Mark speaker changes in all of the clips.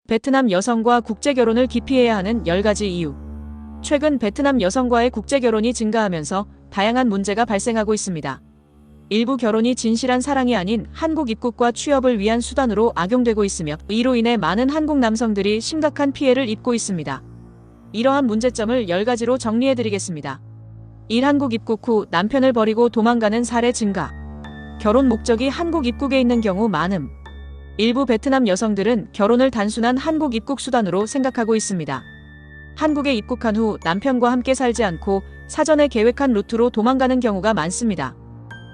Speaker 1: 베트남 여성과 국제결혼을 기피해야 하는 10가지 이유. 최근 베트남 여성과의 국제결혼이 증가하면서 다양한 문제가 발생하고 있습니다. 일부 결혼이 진실한 사랑이 아닌 한국 입국과 취업을 위한 수단으로 악용되고 있으며 이로 인해 많은 한국 남성들이 심각한 피해를 입고 있습니다. 이러한 문제점을 10가지로 정리해드리겠습니다. 1. 한국 입국 후 남편을 버리고 도망가는 사례 증가. 결혼 목적이 한국 입국에 있는 경우 많음. 일부 베트남 여성들은 결혼을 단순한 한국 입국 수단으로 생각하고 있습니다. 한국에 입국한 후 남편과 함께 살지 않고 사전에 계획한 루트로 도망가는 경우가 많습니다.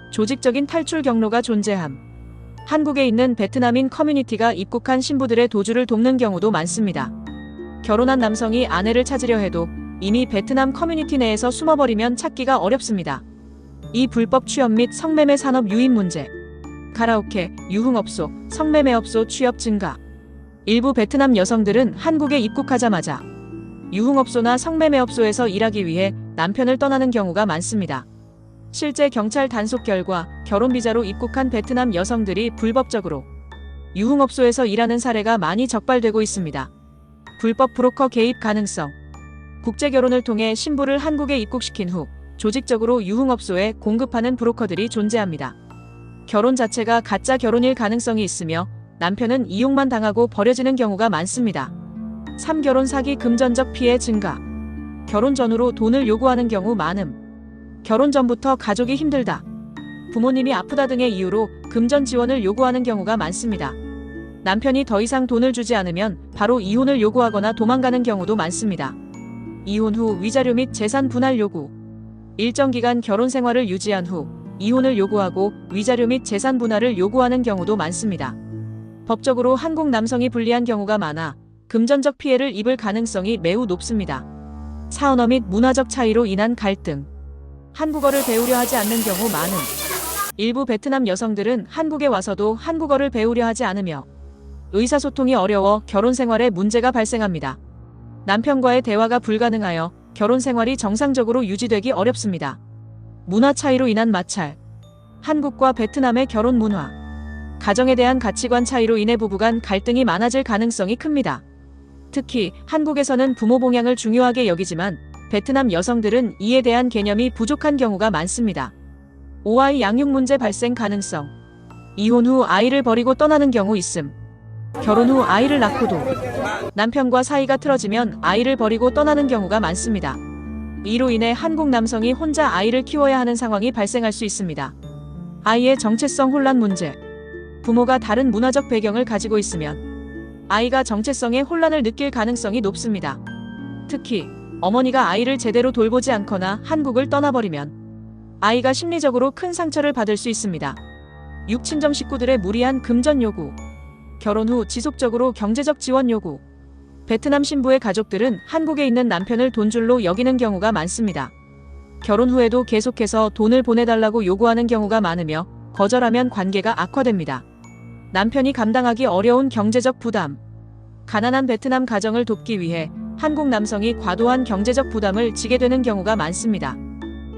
Speaker 1: 조직적인 탈출 경로가 존재함. 한국에 있는 베트남인 커뮤니티가 입국한 신부들의 도주를 돕는 경우도 많습니다. 결혼한 남성이 아내를 찾으려 해도 이미 베트남 커뮤니티 내에서 숨어버리면 찾기가 어렵습니다. 이 불법 취업 및 성매매 산업 유입 문제. 가라오케, 유흥업소, 성매매업소 취업 증가. 일부 베트남 여성들은 한국에 입국하자마자 유흥업소나 성매매업소에서 일하기 위해 남편을 떠나는 경우가 많습니다. 실제 경찰 단속 결과 결혼 비자로 입국한 베트남 여성들이 불법적으로 유흥업소에서 일하는 사례가 많이 적발되고 있습니다. 불법 브로커 개입 가능성. 국제결혼을 통해 신부를 한국에 입국시킨 후 조직적으로 유흥업소에 공급하는 브로커들이 존재합니다. 결혼 자체가 가짜 결혼일 가능성이 있으며 남편은 이용만 당하고 버려지는 경우가 많습니다. 3. 결혼 사기 금전적 피해 증가. 결혼 전후로 돈을 요구하는 경우 많음. 결혼 전부터 가족이 힘들다, 부모님이 아프다 등의 이유로 금전 지원을 요구하는 경우가 많습니다. 남편이 더 이상 돈을 주지 않으면 바로 이혼을 요구하거나 도망가는 경우도 많습니다. 이혼 후 위자료 및 재산 분할 요구. 일정 기간 결혼 생활을 유지한 후 이혼을 요구하고 위자료 및 재산 분할을 요구하는 경우도 많습니다. 법적으로 한국 남성이 불리한 경우가 많아 금전적 피해를 입을 가능성이 매우 높습니다. 4. 언어 및 문화적 차이로 인한 갈등. 한국어를 배우려 하지 않는 경우 많음. 일부 베트남 여성들은 한국에 와서도 한국어를 배우려 하지 않으며 의사소통이 어려워 결혼 생활에 문제가 발생합니다. 남편과의 대화가 불가능하여 결혼 생활이 정상적으로 유지되기 어렵습니다. 문화 차이로 인한 마찰. 한국과 베트남의 결혼 문화, 가정에 대한 가치관 차이로 인해 부부간 갈등이 많아질 가능성이 큽니다. 특히 한국에서는 부모 봉양을 중요하게 여기지만 베트남 여성들은 이에 대한 개념이 부족한 경우가 많습니다. 5. 아이 양육 문제 발생 가능성. 이혼 후 아이를 버리고 떠나는 경우 있음. 결혼 후 아이를 낳고도 남편과 사이가 틀어지면 아이를 버리고 떠나는 경우가 많습니다. 이로 인해 한국 남성이 혼자 아이를 키워야 하는 상황이 발생할 수 있습니다. 아이의 정체성 혼란 문제. 부모가 다른 문화적 배경을 가지고 있으면 아이가 정체성에 혼란을 느낄 가능성이 높습니다. 특히 어머니가 아이를 제대로 돌보지 않거나 한국을 떠나버리면 아이가 심리적으로 큰 상처를 받을 수 있습니다. 6. 친정 식구들의 무리한 금전 요구. 결혼 후 지속적으로 경제적 지원 요구. 베트남 신부의 가족들은 한국에 있는 남편을 돈줄로 여기는 경우가 많습니다. 결혼 후에도 계속해서 돈을 보내달라고 요구하는 경우가 많으며 거절하면 관계가 악화됩니다. 남편이 감당하기 어려운 경제적 부담. 가난한 베트남 가정을 돕기 위해 한국 남성이 과도한 경제적 부담을 지게 되는 경우가 많습니다.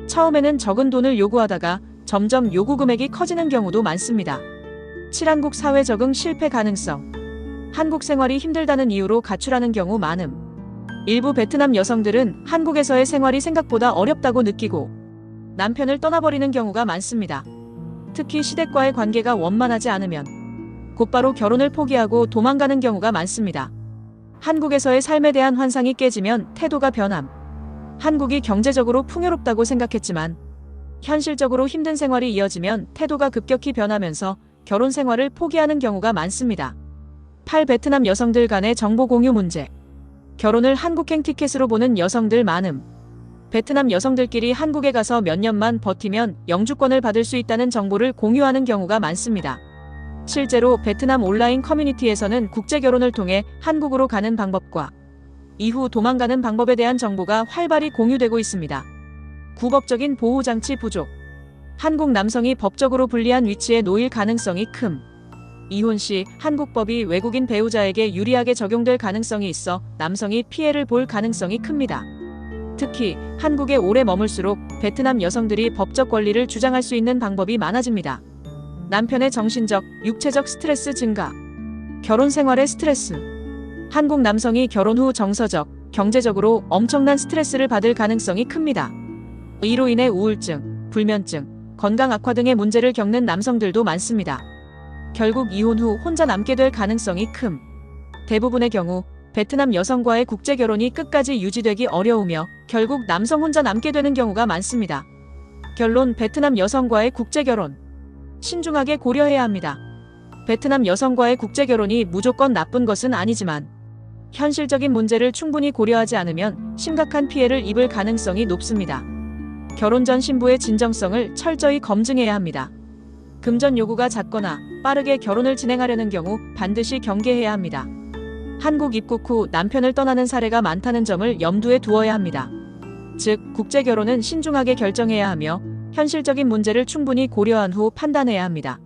Speaker 1: 처음에는 적은 돈을 요구하다가 점점 요구 금액이 커지는 경우도 많습니다. 7. 한국 사회 적응 실패 가능성. 한국 생활이 힘들다는 이유로 가출하는 경우 많음. 일부 베트남 여성들은 한국에서의 생활이 생각보다 어렵다고 느끼고 남편을 떠나버리는 경우가 많습니다. 특히 시댁과의 관계가 원만하지 않으면 곧바로 결혼을 포기하고 도망가는 경우가 많습니다. 한국에서의 삶에 대한 환상이 깨지면 태도가 변함. 한국이 경제적으로 풍요롭다고 생각했지만 현실적으로 힘든 생활이 이어지면 태도가 급격히 변하면서 결혼 생활을 포기하는 경우가 많습니다. 8. 베트남 여성들 간의 정보 공유 문제. 결혼을 한국행 티켓으로 보는 여성들 많음. 베트남 여성들끼리 한국에 가서 몇 년만 버티면 영주권을 받을 수 있다는 정보를 공유하는 경우가 많습니다. 실제로 베트남 온라인 커뮤니티에서는 국제결혼을 통해 한국으로 가는 방법과 이후 도망가는 방법에 대한 정보가 활발히 공유되고 있습니다. 9. 법적인 보호장치 부족. 한국 남성이 법적으로 불리한 위치에 놓일 가능성이 큼. 이혼 시 한국법이 외국인 배우자에게 유리하게 적용될 가능성이 있어 남성이 피해를 볼 가능성이 큽니다. 특히 한국에 오래 머물수록 베트남 여성들이 법적 권리를 주장할 수 있는 방법이 많아집니다. 남편의 정신적, 육체적 스트레스 증가. 결혼 생활의 스트레스. 한국 남성이 결혼 후 정서적, 경제적으로 엄청난 스트레스를 받을 가능성이 큽니다. 이로 인해 우울증, 불면증, 건강 악화 등의 문제를 겪는 남성들도 많습니다. 결국 이혼 후 혼자 남게 될 가능성이 큼. 대부분의 경우 베트남 여성과의 국제 결혼이 끝까지 유지되기 어려우며 결국 남성 혼자 남게 되는 경우가 많습니다. 결론: 베트남 여성과의 국제 결혼. 신중하게 고려해야 합니다. 베트남 여성과의 국제 결혼이 무조건 나쁜 것은 아니지만 현실적인 문제를 충분히 고려하지 않으면 심각한 피해를 입을 가능성이 높습니다. 결혼 전 신부의 진정성을 철저히 검증해야 합니다. 금전 요구가 잦거나 빠르게 결혼을 진행하려는 경우 반드시 경계해야 합니다. 한국 입국 후 남편을 떠나는 사례가 많다는 점을 염두에 두어야 합니다. 즉, 국제 결혼은 신중하게 결정해야 하며 현실적인 문제를 충분히 고려한 후 판단해야 합니다.